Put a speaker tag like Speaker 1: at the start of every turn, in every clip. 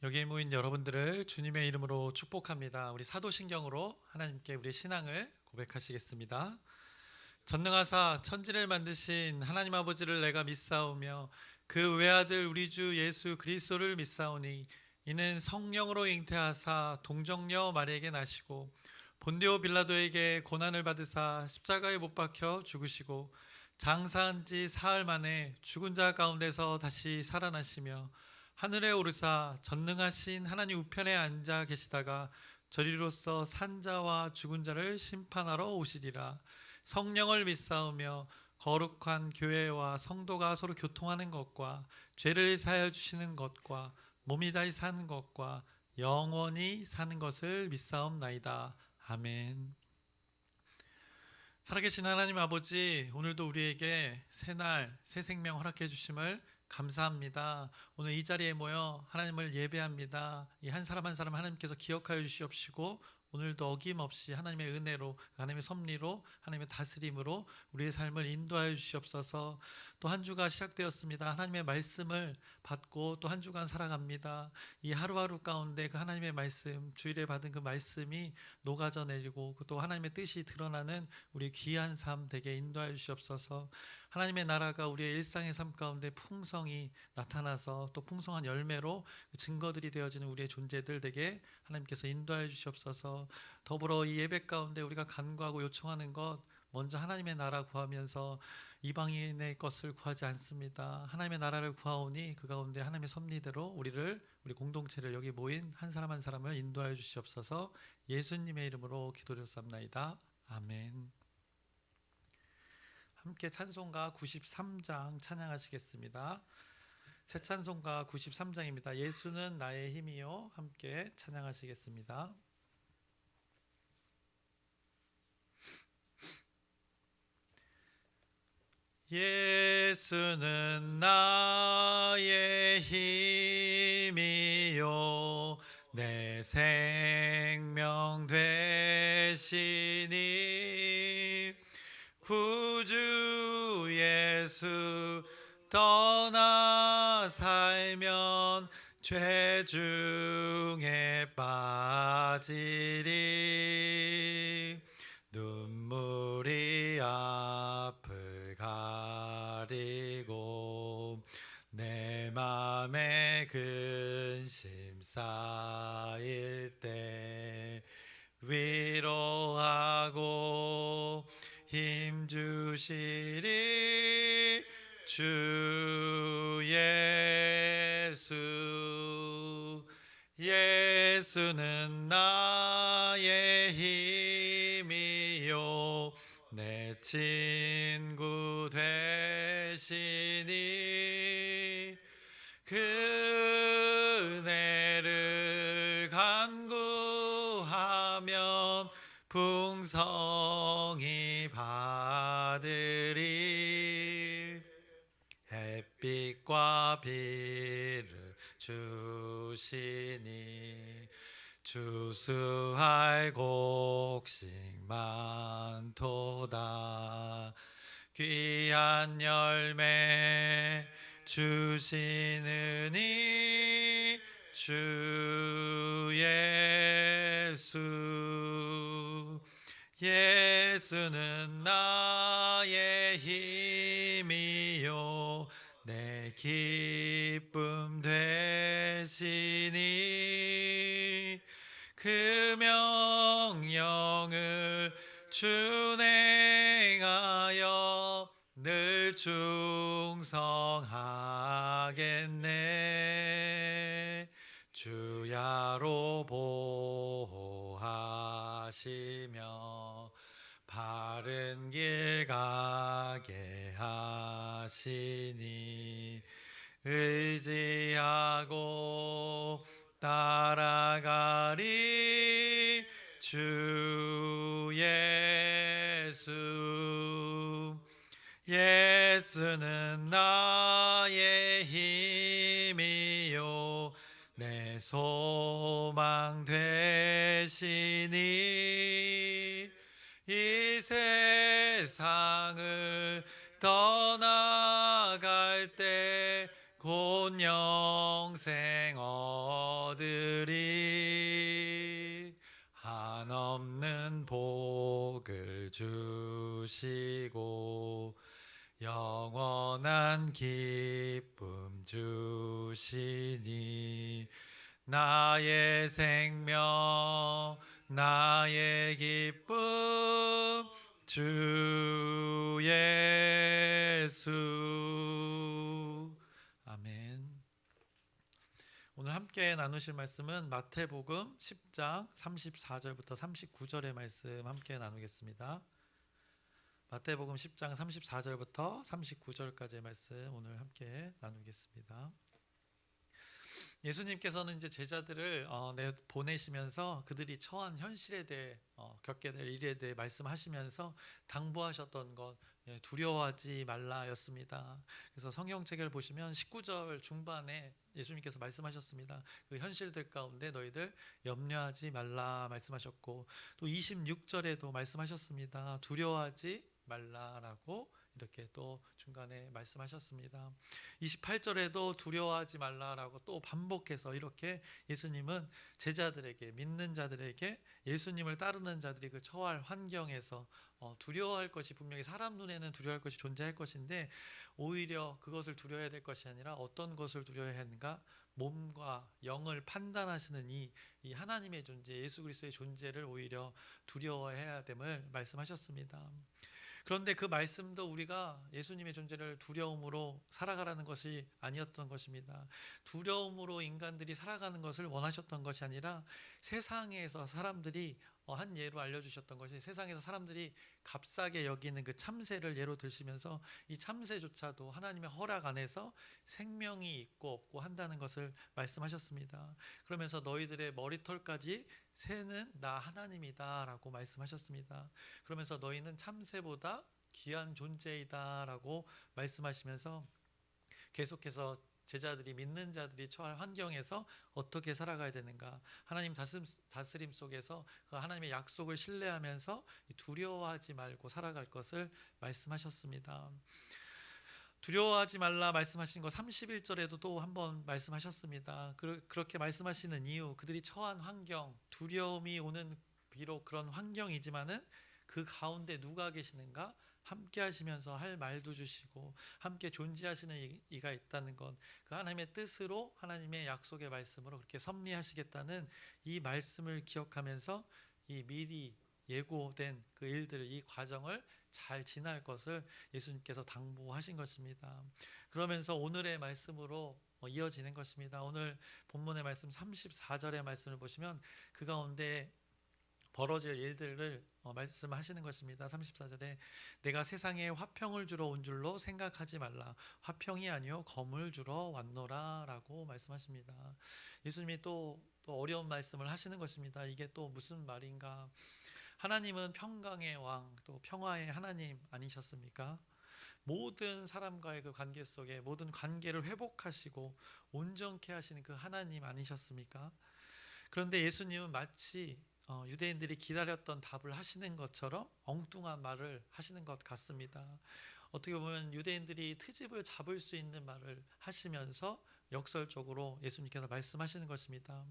Speaker 1: 여기에 모인 여러분들을 주님의 이름으로 축복합니다. 우리 사도신경으로 하나님께 우리의 신앙을 고백하시겠습니다. 전능하사 천지를 만드신 하나님 아버지를 내가 믿사오며 그 외아들 우리 주 예수 그리스도를 믿사오니 이는 성령으로 잉태하사 동정녀 마리에게 나시고 본디오 빌라도에게 고난을 받으사 십자가에 못 박혀 죽으시고 장사한 지 사흘 만에 죽은 자 가운데서 다시 살아나시며 하늘에 오르사 전능하신 하나님 우편에 앉아 계시다가 저리로서 산자와 죽은 자를 심판하러 오시리라. 성령을 믿사오며 거룩한 교회와 성도가 서로 교통하는 것과 죄를 사하여 주시는 것과 몸이 다시 사는 것과 영원히 사는 것을 믿사옵나이다. 아멘. 살아계신 하나님 아버지, 오늘도 우리에게 새날 새 생명 허락해 주심을 감사합니다. 오늘 이 자리에 모여 하나님을 예배합니다. 이 한 사람 한 사람 하나님께서 기억하여 주시옵시고 오늘도 어김없이 하나님의 은혜로, 하나님의 섭리로, 하나님의 다스림으로 우리의 삶을 인도하여 주시옵소서. 또 한 주가 시작되었습니다. 하나님의 말씀을 받고 또 한 주간 살아갑니다. 이 하루하루 가운데 그 하나님의 말씀, 주일에 받은 그 말씀이 녹아져 내리고 또 하나님의 뜻이 드러나는 우리 귀한 삶 되게 인도하여 주시옵소서. 하나님의 나라가 우리의 일상의 삶 가운데 풍성히 나타나서 또 풍성한 열매로 증거들이 되어지는 우리의 존재들 되게 하나님께서 인도하여 주시옵소서. 더불어 이 예배 가운데 우리가 간구하고 요청하는 것, 먼저 하나님의 나라 구하면서 이방인의 것을 구하지 않습니다. 하나님의 나라를 구하오니 그 가운데 하나님의 섭리대로 우리 공동체를 여기 모인 한 사람 한 사람을 인도하여 주시옵소서. 예수님의 이름으로 기도드렸사옵나이다. 아멘. 함께 찬송가 93장 찬양하시겠습니다. 새 찬송가 93장입니다. 예수는 나의 힘이요. 함께 찬양하시겠습니다. 예수는 나의 힘이요 내 생명 되시니 구주 예수 떠나 살면 죄 중에 빠지리 눈물이 앞을 가리고 내 맘에 근심 쌓일 때 위로하고 힘 주시리 주 예수. 예수는 나의 힘이요 내 친구 되시니 그 은혜를 간구하면 풍성히 받으리. 햇빛과 비를 주시니 주수할 곡식 많도다. 귀한 열매 주시느니 주 예수. 예수는 나의 힘이요 내 기쁨 되시니 그 명령을 준행하여 늘 충성하겠네. 주야로 보호하시며 바른 길 가게 하시니 의지하고 따라가리 주 예수. 예수는 나의 힘이요 내 소망 되시니 이 세상을 떠나갈 때 곧 영생을 영생 얻으리 한없는 복을 주시고 영원한 기쁨 주시니 나의 생명 나의 기쁨 주 예수. 아멘. 오늘 함께 나누실 말씀은 마태복음 10장 34절부터 39절의 말씀 함께 나누겠습니다. 마태복음 10장 34절부터 39절까지의 말씀 오늘 함께 나누겠습니다. 예수님께서는 이제 제자들을 보내시면서 그들이 처한 현실에 대해 겪게 될 일에 대해 말씀하시면서 당부하셨던 것, 두려워하지 말라였습니다. 그래서 성경책을 보시면 19절 중반에 예수님께서 말씀하셨습니다. 그 현실들 가운데 너희들 염려하지 말라 말씀하셨고, 또 26절에도 말씀하셨습니다. 두려워하지 말라라고 이렇게 또 중간에 말씀하셨습니다. 28절에도 두려워하지 말라라고 또 반복해서 이렇게 예수님은 제자들에게, 믿는 자들에게, 예수님을 따르는 자들이 그 처할 환경에서 두려워할 것이, 분명히 사람 눈에는 두려워할 것이 존재할 것인데 오히려 그것을 두려워해야 될 것이 아니라 어떤 것을 두려워해야 하는가? 몸과 영을 판단하시는 이 하나님의 존재, 예수 그리스도의 존재를 오히려 두려워해야 됨을 말씀하셨습니다. 그런데 그 말씀도 우리가 예수님의 존재를 두려움으로 살아가라는 것이 아니었던 것입니다. 두려움으로 인간들이 살아가는 것을 원하셨던 것이 아니라 세상에서 사람들이 한 예로 알려주셨던 것이, 세상에서 사람들이 값싸게 여기는 그 참새를 예로 들시면서 이 참새조차도 하나님의 허락 안에서 생명이 있고 없고 한다는 것을 말씀하셨습니다. 그러면서 너희들의 머리털까지 새는 나 하나님이다 라고 말씀하셨습니다. 그러면서 너희는 참새보다 귀한 존재이다 라고 말씀하시면서 계속해서 제자들이, 믿는 자들이 처할 환경에서 어떻게 살아가야 되는가, 하나님 다스림 속에서 그 하나님의 약속을 신뢰하면서 두려워하지 말고 살아갈 것을 말씀하셨습니다. 두려워하지 말라 말씀하신 거 31절에도 또 한번 말씀하셨습니다. 그렇게 말씀하시는 이유, 그들이 처한 환경, 두려움이 오는 비록 그런 환경이지만은 그 가운데 누가 계시는가? 함께 하시면서 할 말도 주시고 함께 존재하시는 이가 있다는 것, 그 하나님의 뜻으로, 하나님의 약속의 말씀으로 그렇게 섭리하시겠다는 이 말씀을 기억하면서 이 미리 예고된 그 일들, 이 과정을 잘 지날 것을 예수님께서 당부하신 것입니다. 그러면서 오늘의 말씀으로 이어지는 것입니다. 오늘 본문의 말씀 34절의 말씀을 보시면 그 가운데 벌어질 일들을 말씀하시는 것입니다. 34절에 내가 세상에 화평을 주러 온 줄로 생각하지 말라. 화평이 아니요 검을 주러 왔노라 라고 말씀하십니다. 예수님이 또 어려운 말씀을 하시는 것입니다. 이게 또 무슨 말인가? 하나님은 평강의 왕, 또 평화의 하나님 아니셨습니까? 모든 사람과의 그 관계 속에 모든 관계를 회복하시고 온전케 하시는 그 하나님 아니셨습니까? 그런데 예수님은 마치 유대인들이 기다렸던 답을 하시는 것처럼 엉뚱한 말을 하시는 것 같습니다. 어떻게 보면 유대인들이 트집을 잡을 수 있는 말을 하시면서 역설적으로 예수님께서 말씀하시는 것입니다.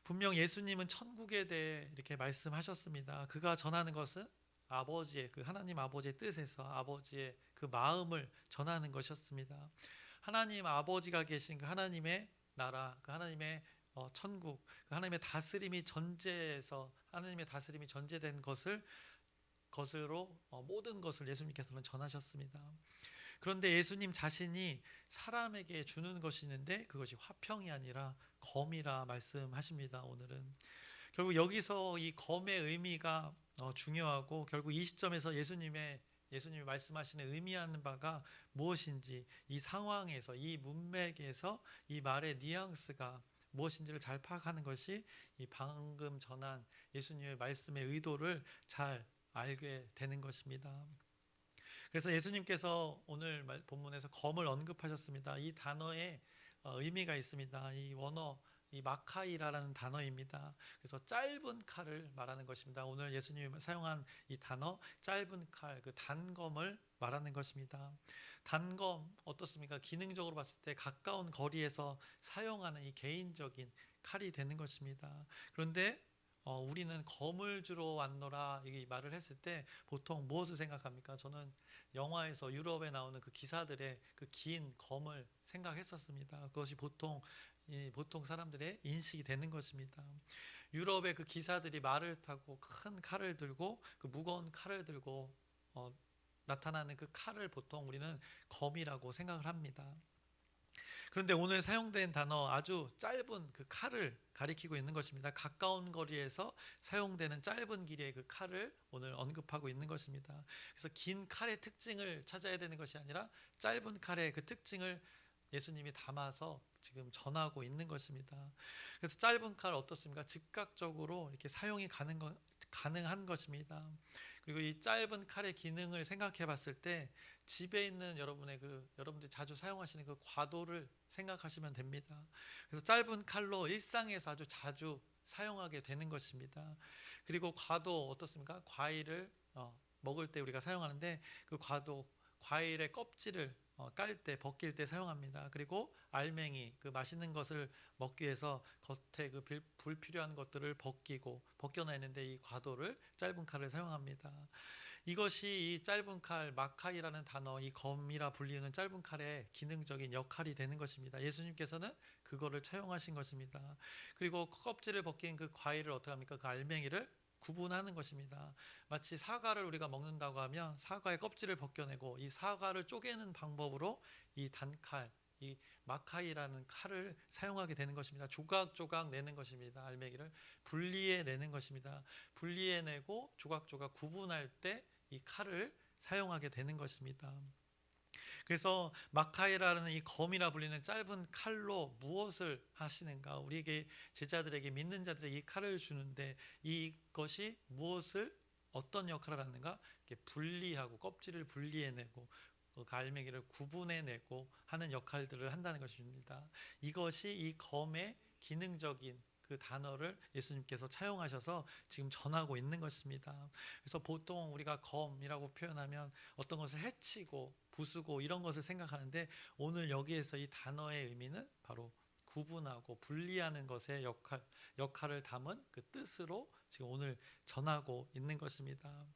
Speaker 1: 분명 예수님은 천국에 대해 이렇게 말씀하셨습니다. 그가 전하는 것은 아버지의, 그 하나님 아버지의 뜻에서 아버지의 그 마음을 전하는 것이었습니다. 하나님 아버지가 계신 그 하나님의 나라, 그 하나님의 천국, 그 하나님의 다스림이 전제해서, 하나님의 다스림이 전제된 것으로 모든 것을 예수님께서는 전하셨습니다. 그런데 예수님 자신이 사람에게 주는 것이 있는데 그것이 화평이 아니라 검이라 말씀하십니다. 오늘은 결국 여기서 이 검의 의미가 중요하고, 결국 이 시점에서 예수님이 말씀하시는 의미하는 바가 무엇인지, 이 상황에서, 이 문맥에서 이 말의 뉘앙스가 무엇인지를 잘 파악하는 것이 이 방금 전한 예수님의 말씀의 의도를 잘 알게 되는 것입니다. 그래서 예수님께서 오늘 본문에서 검을 언급하셨습니다. 이 단어에 의미가 있습니다. 이 원어 이 마카이라라는 단어입니다. 그래서 짧은 칼을 말하는 것입니다. 오늘 예수님이 사용한 이 단어 짧은 칼, 그 단검을 말하는 것입니다. 단검 어떻습니까? 기능적으로 봤을 때 가까운 거리에서 사용하는 이 개인적인 칼이 되는 것입니다. 그런데 우리는 검을 주러 왔노라 이 말을 했을 때 보통 무엇을 생각합니까? 저는 영화에서 유럽에 나오는 그 기사들의 그 긴 검을 생각했었습니다. 그것이 보통 사람들의 인식이 되는 것입니다. 유럽의 그 기사들이 말을 타고 큰 칼을 들고 그 무거운 칼을 들고 나타나는 그 칼을 보통 우리는 검이라고 생각을 합니다. 그런데 오늘 사용된 단어 아주 짧은 그 칼을 가리키고 있는 것입니다. 가까운 거리에서 사용되는 짧은 길이의 그 칼을 오늘 언급하고 있는 것입니다. 그래서 긴 칼의 특징을 찾아야 되는 것이 아니라 짧은 칼의 그 특징을 예수님이 담아서 지금 전하고 있는 것입니다. 그래서 짧은 칼 어떻습니까? 즉각적으로 이렇게 사용이 가능한 것입니다. 그리고 이 짧은 칼의 기능을 생각해 봤을 때 집에 있는 여러분들이 자주 사용하시는 그 과도를 생각하시면 됩니다. 그래서 짧은 칼로 일상에서 아주 자주 사용하게 되는 것입니다. 그리고 과도 어떻습니까? 과일을 먹을 때 우리가 사용하는데 그 과일의 껍질을 깔 때, 벗길 때 사용합니다. 그리고 알맹이, 그 맛있는 것을 먹기 위해서 겉에 그 불필요한 것들을 벗겨내는데 이 과도를 짧은 칼을 사용합니다. 이것이 이 짧은 칼, 마카이라는 단어, 이 검이라 불리는 짧은 칼의 기능적인 역할이 되는 것입니다. 예수님께서는 그거를 차용하신 것입니다. 그리고 껍질을 벗긴 그 과일을 어떻게 합니까? 그 알맹이를 구분하는 것입니다. 마치 사과를 우리가 먹는다고 하면 사과의 껍질을 벗겨내고 이 사과를 쪼개는 방법으로 이 단칼, 이 마카이라는 칼을 사용하게 되는 것입니다. 조각조각 내는 것입니다. 알맹이를 분리해내는 것입니다. 분리해내고 조각조각 구분할 때 이 칼을 사용하게 되는 것입니다. 그래서 마카이라는 이 검이라 불리는 짧은 칼로 무엇을 하시는가? 우리에게 제자들에게 믿는 자들에게 이 칼을 주는데 이것이 어떤 역할을 하는가? 이렇게 분리하고 껍질을 분리해내고 그 알맹이를 구분해내고 하는 역할들을 한다는 것입니다. 이것이 이 검의 기능적인 그 단어를 예수님께서 차용하셔서 지금 전하고 있는 것입니다. 그래서 보통 우리가 검이라고 표현하면 어떤 것을 해치고 부수고 이런 것을 생각하는데 오늘 여기에서 이 단어의 의미는 바로 구분하고 분리하는 것의 역할을 담은 그 뜻으로 지금 오늘 전하고 있는 것입니다.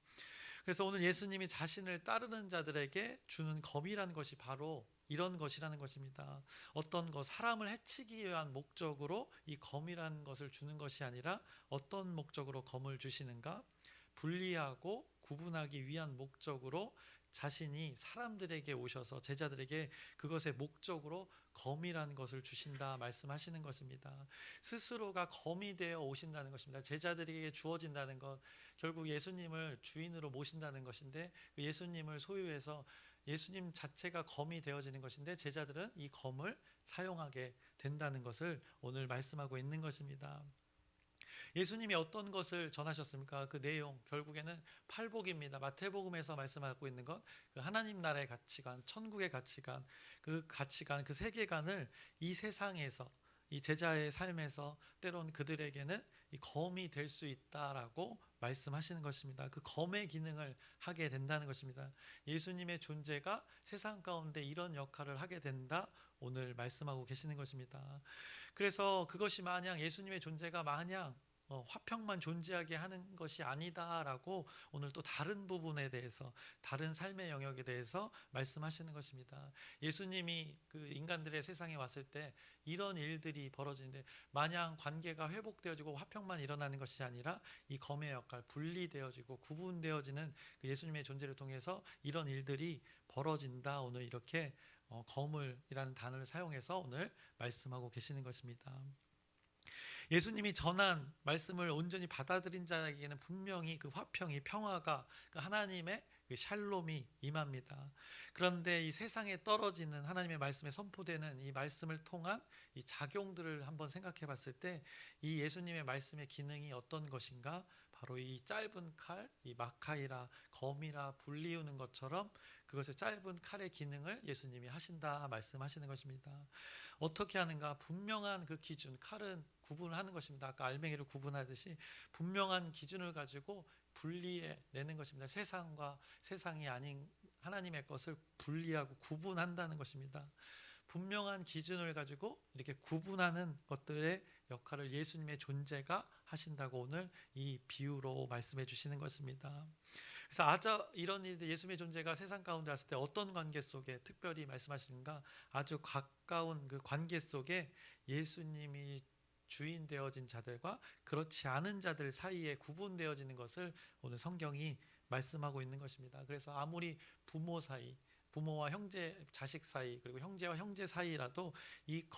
Speaker 1: 그래서 오늘 예수님이 자신을 따르는 자들에게 주는 검이라는 것이 바로 이런 것이라는 것입니다. 어떤 것, 사람을 해치기 위한 목적으로 이 검이라는 것을 주는 것이 아니라 어떤 목적으로 검을 주시는가? 분리하고 구분하기 위한 목적으로 자신이 사람들에게 오셔서 제자들에게 그것의 목적으로 검이라는 것을 주신다 말씀하시는 것입니다. 스스로가 검이 되어 오신다는 것입니다. 제자들에게 주어진다는 것, 결국 예수님을 주인으로 모신다는 것인데 그 예수님을 소유해서 예수님 자체가 검이 되어지는 것인데 제자들은 이 검을 사용하게 된다는 것을 오늘 말씀하고 있는 것입니다. 예수님이 어떤 것을 전하셨습니까? 그 내용 결국에는 팔복입니다. 마태복음에서 말씀하고 있는 것, 그 하나님 나라의 가치관, 천국의 가치관, 그 세계관을 이 세상에서 이 제자의 삶에서 때론 그들에게는 이 검이 될 수 있다라고 말씀하시는 것입니다. 그 검의 기능을 하게 된다는 것입니다. 예수님의 존재가 세상 가운데 이런 역할을 하게 된다 오늘 말씀하고 계시는 것입니다. 그래서 그것이 마냥 예수님의 존재가 마냥 화평만 존재하게 하는 것이 아니다라고 오늘 또 다른 부분에 대해서 다른 삶의 영역에 대해서 말씀하시는 것입니다. 예수님이 그 인간들의 세상에 왔을 때 이런 일들이 벌어지는데 마냥 관계가 회복되어지고 화평만 일어나는 것이 아니라 이 검의 역할 분리되어지고 구분되어지는 그 예수님의 존재를 통해서 이런 일들이 벌어진다. 오늘 이렇게 검을이라는 단어를 사용해서 오늘 말씀하고 계시는 것입니다. 예수님이 전한 말씀을 온전히 받아들인 자에게는 분명히 그 화평이 평화가 그 하나님의 그 샬롬이 임합니다. 그런데 이 세상에 떨어지는 하나님의 말씀에 선포되는 이 말씀을 통한 이 작용들을 한번 생각해 봤을 때 이 예수님의 말씀의 기능이 어떤 것인가? 바로 이 짧은 칼, 이 마카이라, 검이라 불리우는 것처럼 그것의 짧은 칼의 기능을 예수님이 하신다 말씀하시는 것입니다. 어떻게 하는가? 분명한 그 기준, 칼은 구분하는 것입니다. 아까 알맹이를 구분하듯이 분명한 기준을 가지고 분리해내는 것입니다. 세상과 세상이 아닌 하나님의 것을 분리하고 구분한다는 것입니다. 분명한 기준을 가지고 이렇게 구분하는 것들의 역할을 예수님의 존재가 하신다고 오늘 이 비유로 말씀해 주시는 것입니다. 그래서 아주 이런 일들, 예수님의 존재가 세상 가운데 왔을 때 어떤 관계 속에 특별히 말씀하시는가? 아주 가까운 그 관계 속에 예수님이 주인 되어진 자들과 그렇지 않은 자들 사이에 구분되어지는 것을 오늘 성경이 말씀하고 있는 것입니다. 그래서 아무리 부모 사이, 부모와 형제, 자식 사이, 그리고 형제와 형제 사이라도 이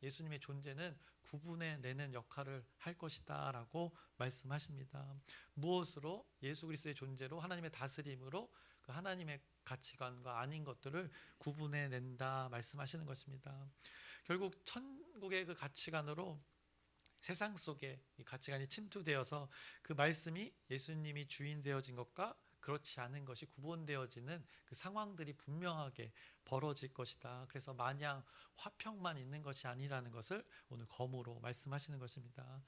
Speaker 1: 예수님의 존재는 구분해내는 역할을 할 것이다 라고 말씀하십니다. 무엇으로? 예수 그리스도의 존재로, 하나님의 다스림으로 그 하나님의 가치관과 아닌 것들을 구분해낸다 말씀하시는 것입니다. 결국 천국의 그 가치관으로 세상 속에 이 가치관이 침투되어서 그 말씀이 예수님이 주인 되어진 것과 그렇지 않은 것이 구분되어지는 그 상황들이 분명하게 벌어질 것이다. 그래서 마냥 화평만 있는 것이 아니라는 것을 오늘 검으로 말씀하시는 것입니다.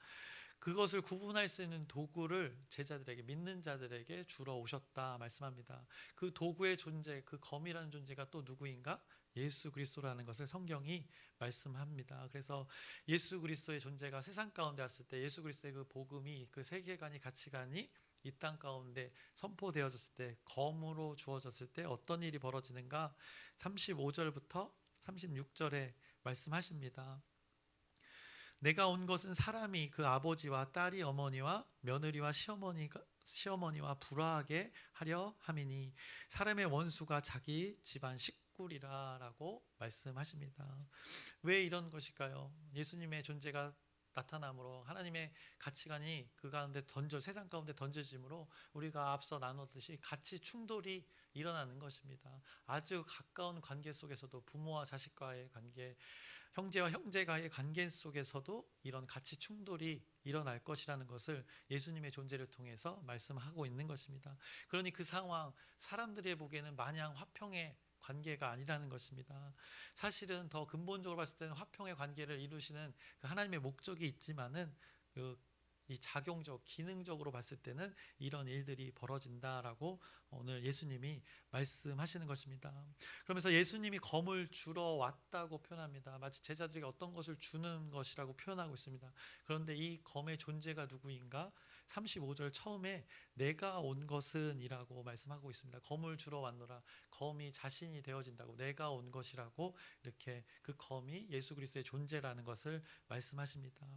Speaker 1: 그것을 구분할 수 있는 도구를 제자들에게, 믿는 자들에게 주러 오셨다 말씀합니다. 그 도구의 존재, 그 검이라는 존재가 또 누구인가? 예수 그리스도라는 것을 성경이 말씀합니다. 그래서 예수 그리스도의 존재가 세상 가운데 왔을 때 예수 그리스도의 그 복음이, 그 세계관이, 가치관이 이 땅 가운데 선포되어졌을 때, 검으로 주어졌을 때 어떤 일이 벌어지는가? 35절부터 36절에 말씀하십니다. 내가 온 것은 사람이 그 아버지와 딸이 어머니와 며느리와 시어머니와 불화하게 하려 함이니 사람의 원수가 자기 집안 식구리라라고 말씀하십니다. 왜 이런 것일까요? 예수님의 존재가 나타남으로 하나님의 가치관이 그 가운데 세상 가운데 던져짐으로 우리가 앞서 나눴듯이 가치 충돌이 일어나는 것입니다. 아주 가까운 관계 속에서도 부모와 자식과의 관계, 형제와 형제가의 관계 속에서도 이런 가치 충돌이 일어날 것이라는 것을 예수님의 존재를 통해서 말씀하고 있는 것입니다. 그러니 그 상황, 사람들이 보기에는 마냥 화평의 관계가 아니라는 것입니다. 사실은 더 근본적으로 봤을 때는 화평의 관계를 이루시는 그 하나님의 목적이 있지만은 이 작용적, 기능적으로 봤을 때는 이런 일들이 벌어진다라고 오늘 예수님이 말씀하시는 것입니다. 그러면서 예수님이 검을 주러 왔다고 표현합니다. 마치 제자들에게 어떤 것을 주는 것이라고 표현하고 있습니다. 그런데 이 검의 존재가 누구인가? 35절 처음에 내가 온 것은 이라고 말씀하고 있습니다. 검을 주러 왔노라. 검이 자신이 되어진다고, 내가 온 것이라고 이렇게 그 검이 예수 그리스도의 존재라는 것을 말씀하십니다.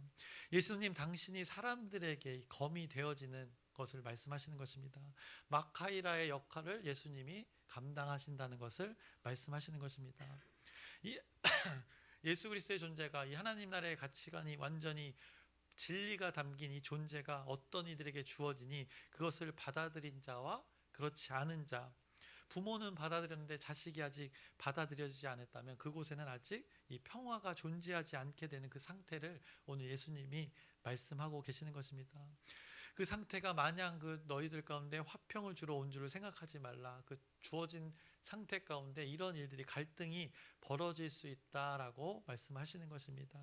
Speaker 1: 예수님 당신이 사람들에게 검이 되어지는 것을 말씀하시는 것입니다. 마카이라의 역할을 예수님이 감당하신다는 것을 말씀하시는 것입니다. 예수 그리스도의 존재가, 이 하나님 나라의 가치관이 완전히 진리가 담긴 이 존재가 어떤 이들에게 주어지니 그것을 받아들인 자와 그렇지 않은 자, 부모는 받아들였는데 자식이 아직 받아들여지지 않았다면 그곳에는 아직 이 평화가 존재하지 않게 되는 그 상태를 오늘 예수님이 말씀하고 계시는 것입니다. 그 상태가 마냥 그 너희들 가운데 화평을 주러 온 줄을 생각하지 말라. 그 주어진 상태 가운데 이런 일들이, 갈등이 벌어질 수 있다라고 말씀하시는 것입니다.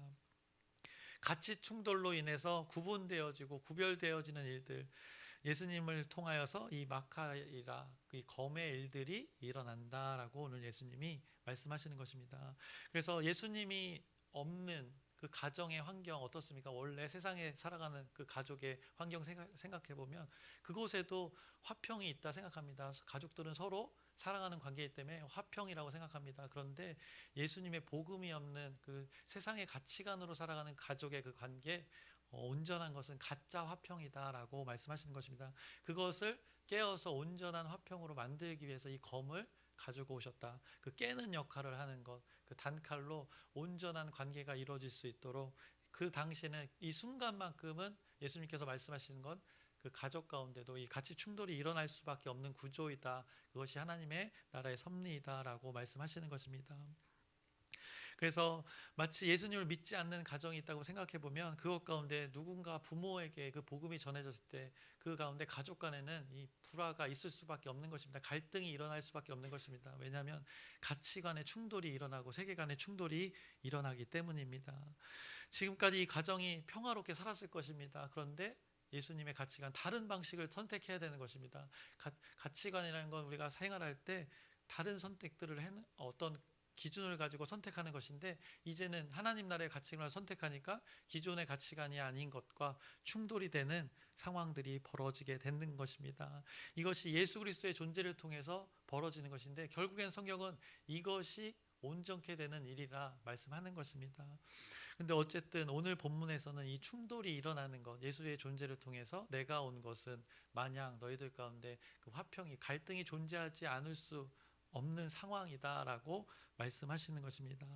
Speaker 1: 가치 충돌로 인해서 구분되어지고 구별되어지는 일들, 예수님을 통하여서 이 마카이라, 이 검의 일들이 일어난다라고 오늘 예수님이 말씀하시는 것입니다. 그래서 예수님이 없는 그 가정의 환경 어떻습니까? 원래 세상에 살아가는 그 가족의 환경 생각해 보면 그곳에도 화평이 있다 생각합니다. 가족들은 서로 사랑하는 관계이기 때문에 화평이라고 생각합니다. 그런데 예수님의 복음이 없는 그 세상의 가치관으로 살아가는 가족의 그 관계, 온전한 것은 가짜 화평이다라고 말씀하시는 것입니다. 그것을 깨어서 온전한 화평으로 만들기 위해서 이 검을 가지고 오셨다. 그 깨는 역할을 하는 것, 그 단칼로 온전한 관계가 이루어질 수 있도록 그 당시에는 이 순간만큼은 예수님께서 말씀하시는 건 그 가족 가운데도 이 가치 충돌이 일어날 수밖에 없는 구조이다. 그것이 하나님의 나라의 섭리이다라고 말씀하시는 것입니다. 그래서 마치 예수님을 믿지 않는 가정이 있다고 생각해 보면 그것 가운데 누군가 부모에게 그 복음이 전해졌을 때 그 가운데 가족 간에는 이 불화가 있을 수밖에 없는 것입니다. 갈등이 일어날 수밖에 없는 것입니다. 왜냐하면 가치관의 충돌이 일어나고 세계관의 충돌이 일어나기 때문입니다. 지금까지 이 가정이 평화롭게 살았을 것입니다. 그런데 예수님의 가치관 다른 방식을 선택해야 되는 것입니다. 가치관이라는 건 우리가 생활할 때 다른 선택들을 어떤 기준을 가지고 선택하는 것인데 이제는 하나님 나라의 가치관을 선택하니까 기존의 가치관이 아닌 것과 충돌이 되는 상황들이 벌어지게 되는 것입니다. 이것이 예수 그리스도의 존재를 통해서 벌어지는 것인데 결국엔 성경은 이것이 온전케 되는 일이라 말씀하는 것입니다. 근데 어쨌든 오늘 본문에서는 이 충돌이 일어나는 것, 예수의 존재를 통해서 내가 온 것은 마냥 너희들 가운데 그 화평이 갈등이 존재하지 않을 수 없는 상황이다라고 말씀하시는 것입니다.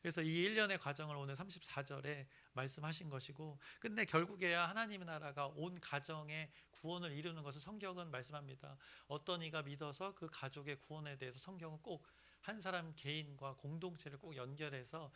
Speaker 1: 그래서 이 1년의 과정을 오늘 34절에 말씀하신 것이고 끝내 결국에야 하나님의 나라가 온 가정의 구원을 이루는 것을 성경은 말씀합니다. 어떤 이가 믿어서 그 가족의 구원에 대해서 성경은 꼭 한 사람 개인과 공동체를 꼭 연결해서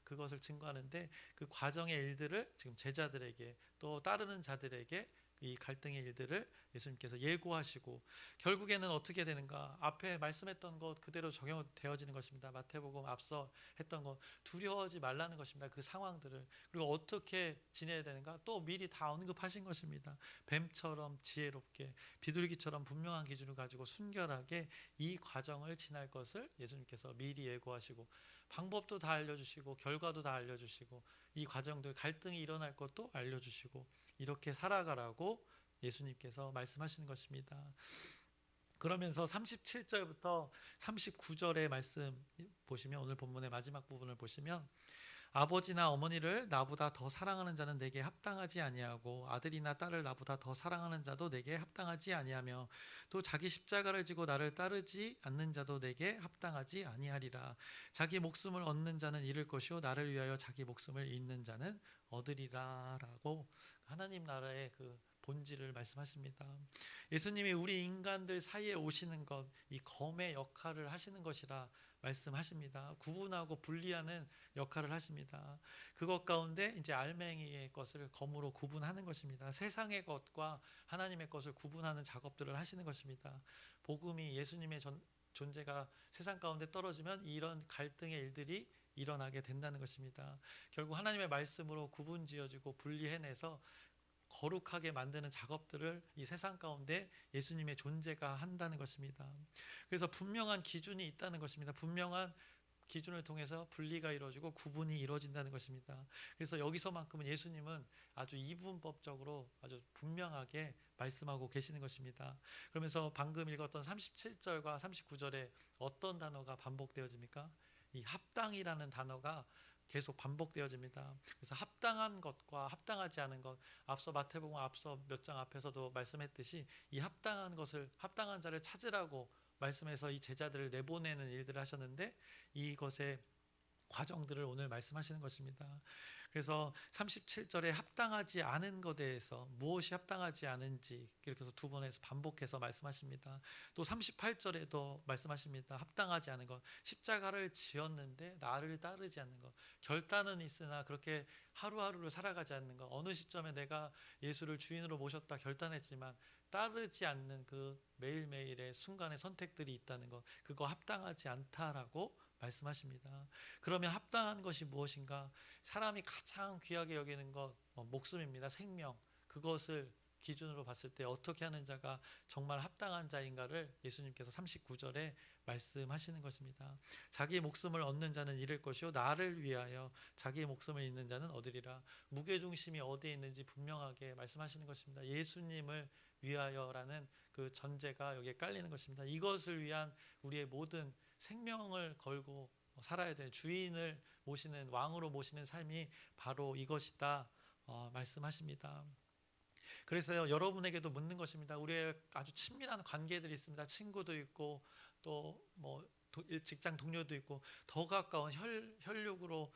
Speaker 1: 그것을 증거하는데 그 과정의 일들을 지금 제자들에게 또 따르는 자들에게 이 갈등의 일들을 예수님께서 예고하시고 결국에는 어떻게 되는가? 앞에 말씀했던 것 그대로 적용되어지는 것입니다. 마태복음 앞서 했던 것 두려워하지 말라는 것입니다. 그 상황들을 그리고 어떻게 지내야 되는가? 또 미리 다 언급하신 것입니다. 뱀처럼 지혜롭게 비둘기처럼 분명한 기준을 가지고 순결하게 이 과정을 지날 것을 예수님께서 미리 예고하시고 방법도 다 알려주시고 결과도 다 알려주시고 이 과정들 갈등이 일어날 것도 알려주시고 이렇게 살아가라고 예수님께서 말씀하시는 것입니다. 그러면서 37절부터 39절의 말씀 보시면 오늘 본문의 마지막 부분을 보시면 아버지나 어머니를 나보다 더 사랑하는 자는 내게 합당하지 아니하고 아들이나 딸을 나보다 더 사랑하는 자도 내게 합당하지 아니하며 또 자기 십자가를 지고 나를 따르지 않는 자도 내게 합당하지 아니하리라. 자기 목숨을 얻는 자는 잃을 것이요 나를 위하여 자기 목숨을 잃는 자는 얻으리라라고 하나님 나라의 그 본질을 말씀하십니다. 예수님이 우리 인간들 사이에 오시는 것, 이 검의 역할을 하시는 것이라 말씀하십니다. 구분하고 분리하는 역할을 하십니다. 그것 가운데 이제 알맹이의 것을 검으로 구분하는 것입니다. 세상의 것과 하나님의 것을 구분하는 작업들을 하시는 것입니다. 복음이 예수님의 존재가 세상 가운데 떨어지면 이런 갈등의 일들이 일어나게 된다는 것입니다. 결국 하나님의 말씀으로 구분지어지고 분리해내서 거룩하게 만드는 작업들을 이 세상 가운데 예수님의 존재가 한다는 것입니다. 그래서 분명한 기준이 있다는 것입니다. 분명한 기준을 통해서 분리가 이루어지고 구분이 이루어진다는 것입니다. 그래서 여기서만큼은 예수님은 아주 이분법적으로 아주 분명하게 말씀하고 계시는 것입니다. 그러면서 방금 읽었던 37절과 39절에 어떤 단어가 반복되어집니까? 이 합당이라는 단어가 계속 반복되어집니다. 그래서 합당한 것과 합당하지 않은 것, 앞서 마태복음 앞서 몇 장 앞에서도 말씀했듯이 이 합당한 것을 합당한 자를 찾으라고 말씀해서 이 제자들을 내보내는 일들을 하셨는데 이것의 과정들을 오늘 말씀하시는 것입니다. 그래서 37절에 합당하지 않은 것에 대해서 무엇이 합당하지 않은지 이렇게 해서 두 번에서 반복해서 말씀하십니다. 또 38절에도 말씀하십니다. 합당하지 않은 것, 십자가를 지었는데 나를 따르지 않는 것, 결단은 있으나 그렇게 하루하루를 살아가지 않는 것, 어느 시점에 내가 예수를 주인으로 모셨다 결단했지만 따르지 않는 그 매일매일의 순간의 선택들이 있다는 것, 그거 합당하지 않다라고 말씀하십니다. 그러면 합당한 것이 무엇인가? 사람이 가장 귀하게 여기는 것 목숨입니다. 생명. 그것을 기준으로 봤을 때 어떻게 하는 자가 정말 합당한 자인가를 예수님께서 39절에 말씀하시는 것입니다. 자기 목숨을 얻는 자는 잃을 것이요 나를 위하여 자기 목숨을 잃는 자는 얻으리라. 무게중심이 어디에 있는지 분명하게 말씀하시는 것입니다. 예수님을 위하여라는 그 전제가 여기에 깔리는 것입니다. 이것을 위한 우리의 모든 생명을 걸고 살아야 될 주인을 모시는 왕으로 모시는 삶이 바로 이것이다 말씀하십니다. 그래서 여러분에게도 묻는 것입니다. 우리의 아주 친밀한 관계들이 있습니다. 친구도 있고 또 뭐 직장 동료도 있고 더 가까운 혈육으로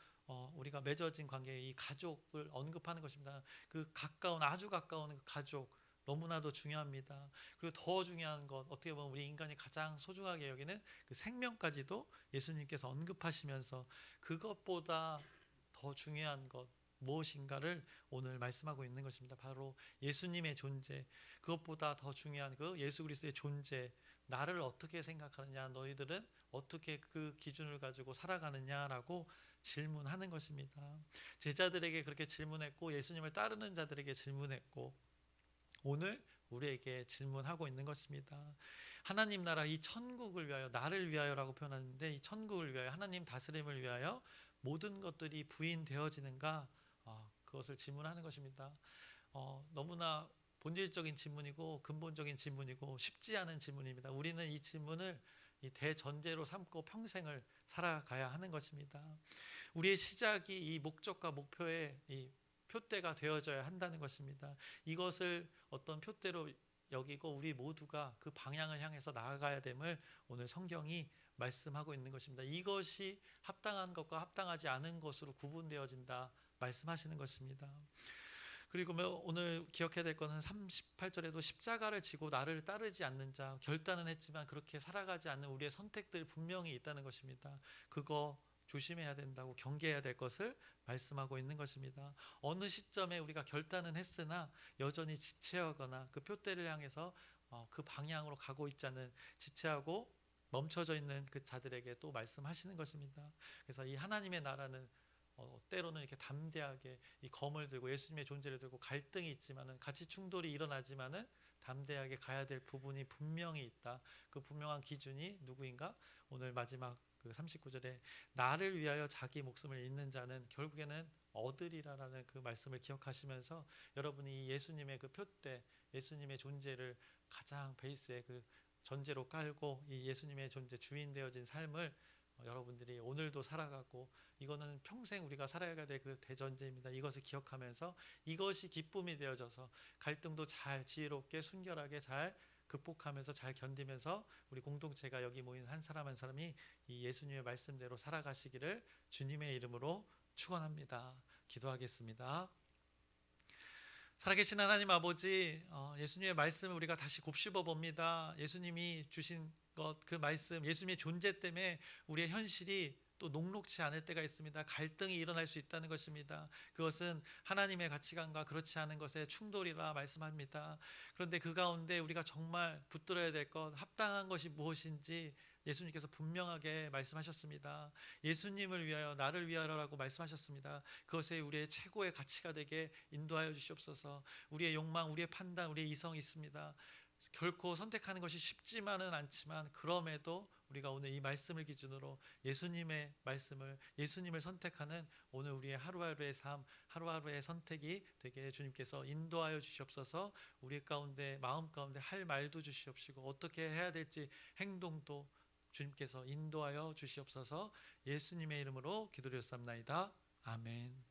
Speaker 1: 우리가 맺어진 관계 이 가족을 언급하는 것입니다. 그 가까운 아주 가까운 그 가족 너무나도 중요합니다. 그리고 더 중요한 것, 어떻게 보면 우리 인간이 가장 소중하게 여기는 그 생명까지도 예수님께서 언급하시면서 그것보다 더 중요한 것 무엇인가를 오늘 말씀하고 있는 것입니다. 바로 예수님의 존재, 그것보다 더 중요한 그 예수 그리스도의 존재, 나를 어떻게 생각하느냐, 너희들은 어떻게 그 기준을 가지고 살아가느냐라고 질문하는 것입니다. 제자들에게 그렇게 질문했고 예수님을 따르는 자들에게 질문했고 오늘 우리에게 질문하고 있는 것입니다. 하나님 나라, 이 천국을 위하여, 나를 위하여라고 표현하는데 이 천국을 위하여, 하나님 다스림을 위하여 모든 것들이 부인되어지는가, 그것을 질문하는 것입니다. 너무나 본질적인 질문이고 근본적인 질문이고 쉽지 않은 질문입니다. 우리는 이 질문을 이 대전제로 삼고 평생을 살아가야 하는 것입니다. 우리의 시작이 이 목적과 목표의 이 표대가 되어져야 한다는 것입니다. 이것을 어떤 표대로 여기고 우리 모두가 그 방향을 향해서 나아가야 됨을 오늘 성경이 말씀하고 있는 것입니다. 이것이 합당한 것과 합당하지 않은 것으로 구분되어진다 말씀하시는 것입니다. 그리고 오늘 기억해야 될 것은 38절에도 십자가를 지고 나를 따르지 않는 자, 결단은 했지만 그렇게 살아가지 않는 우리의 선택들 분명히 있다는 것입니다. 그거 조심해야 된다고, 경계해야 될 것을 말씀하고 있는 것입니다. 어느 시점에 우리가 결단은 했으나 여전히 지체하거나 그 표대를 향해서 그 방향으로 가고 있지 않은, 지체하고 멈춰져 있는 그 자들에게 또 말씀하시는 것입니다. 그래서 이 하나님의 나라는 때로는 이렇게 담대하게 이 검을 들고 예수님의 존재를 들고 갈등이 있지만은, 가치 충돌이 일어나지만은 담대하게 가야 될 부분이 분명히 있다. 그 분명한 기준이 누구인가? 오늘 마지막 그 39절에 나를 위하여 자기 목숨을 잃는 자는 결국에는 얻으리라라는 그 말씀을 기억하시면서 여러분이 이 예수님의 그 표대, 예수님의 존재를 가장 베이스에 그 전제로 깔고 이 예수님의 존재, 주인 되어진 삶을 여러분들이 오늘도 살아가고, 이거는 평생 우리가 살아야 될 그 대전제입니다. 이것을 기억하면서 이것이 기쁨이 되어져서 갈등도 잘 지혜롭게 순결하게 잘 극복하면서 잘 견디면서 우리 공동체가 여기 모인 한 사람 한 사람이 이 예수님의 말씀대로 살아가시기를 주님의 이름으로 축원합니다. 기도하겠습니다. 살아계신 하나님 아버지, 예수님의 말씀을 우리가 다시 곱씹어 봅니다. 예수님이 주신 것, 그 말씀, 예수님의 존재 때문에 우리의 현실이 또 녹록지 않을 때가 있습니다. 갈등이 일어날 수 있다는 것입니다. 그것은 하나님의 가치관과 그렇지 않은 것의 충돌이라 말씀합니다. 그런데 그 가운데 우리가 정말 붙들어야 될 것, 합당한 것이 무엇인지 예수님께서 분명하게 말씀하셨습니다. 예수님을 위하여, 나를 위하여라고 말씀하셨습니다. 그것에 우리의 최고의 가치가 되게 인도하여 주시옵소서. 우리의 욕망, 우리의 판단, 우리의 이성이 있습니다. 결코 선택하는 것이 쉽지만은 않지만 그럼에도 우리가 오늘 이 말씀을 기준으로 예수님의 말씀을, 예수님을 선택하는 오늘 우리의 하루하루의 삶, 하루하루의 선택이 되게 주님께서 인도하여 주시옵소서. 우리 가운데, 마음 가운데 할 말도 주시옵시고 어떻게 해야 될지 행동도 주님께서 인도하여 주시옵소서. 예수님의 이름으로 기도드렸사옵나이다. 아멘.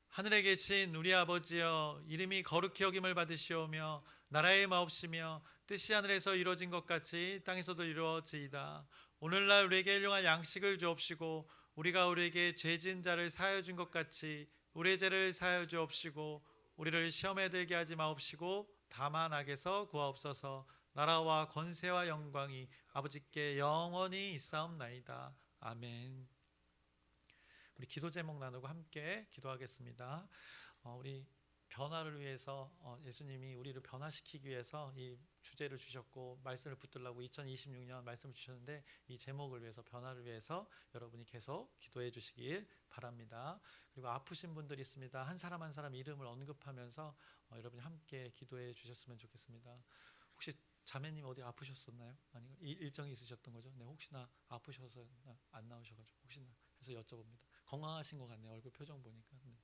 Speaker 1: 하늘에 계신 우리 아버지여, 이름이 거룩히 여김을 받으시오며 나라의 마옵시며 뜻이 하늘에서 이루어진 것 같이 땅에서도 이루어지이다. 오늘날 우리에게 일용할 양식을 주옵시고 우리가 우리에게 죄 지은 자를 사하여 준 것 같이 우리의 죄를 사하여 주옵시고 우리를 시험에 들게 하지 마옵시고 다만 악에서 구하옵소서. 나라와 권세와 영광이 아버지께 영원히 있사옵나이다. 아멘. 우리 기도 제목 나누고 함께 기도하겠습니다. 우리 변화를 위해서, 예수님이 우리를 변화시키기 위해서 이 주제를 주셨고 말씀을 붙들라고 2026년 말씀을 주셨는데, 이 제목을 위해서, 변화를 위해서 여러분이 계속 기도해 주시길 바랍니다. 그리고 아프신 분들이 있습니다. 한 사람 한 사람 이름을 언급하면서 여러분이 함께 기도해 주셨으면 좋겠습니다. 혹시 자매님 어디 아프셨었나요? 아니, 일정이 있으셨던 거죠? 네, 혹시나 아프셔서 안 나오셔가지고 혹시나 해서 여쭤봅니다. 건강하신 것 같네요. 얼굴 표정 보니까. 네.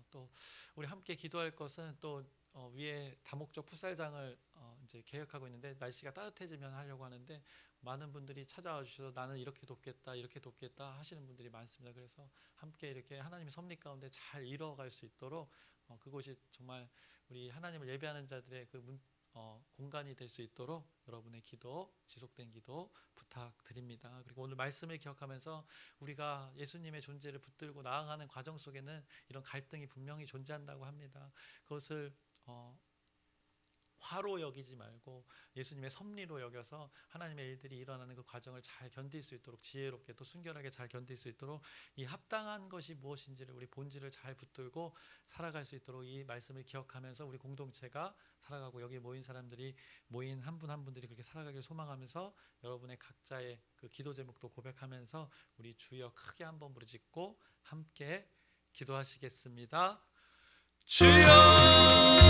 Speaker 1: 또 우리 함께 기도할 것은 또 위에 다목적 풋살장을 이제 계획하고 있는데, 날씨가 따뜻해지면 하려고 하는데 많은 분들이 찾아와 주셔서 나는 이렇게 돕겠다, 이렇게 돕겠다 하시는 분들이 많습니다. 그래서 함께 이렇게 하나님의 섭리 가운데 잘 이뤄갈 수 있도록 그곳이 정말 우리 하나님을 예배하는 자들의 그 공간이 될 수 있도록 여러분의 기도, 지속된 기도 부탁드립니다. 그리고 오늘 말씀을 기억하면서 우리가 예수님의 존재를 붙들고 나아가는 과정 속에는 이런 갈등이 분명히 존재한다고 합니다. 그것을 화로 여기지 말고 예수님의 섭리로 여겨서 하나님의 일들이 일어나는 그 과정을 잘 견딜 수 있도록 지혜롭게 또 순결하게 잘 견딜 수 있도록 이 합당한 것이 무엇인지를 우리 본질을 잘 붙들고 살아갈 수 있도록 이 말씀을 기억하면서 우리 공동체가 살아가고 여기 모인 사람들이 모인 한 분 한 분들이 그렇게 살아가길 소망하면서 여러분의 각자의 그 기도 제목도 고백하면서 우리 주여 크게 한번 부르짖고 함께 기도하시겠습니다. 주여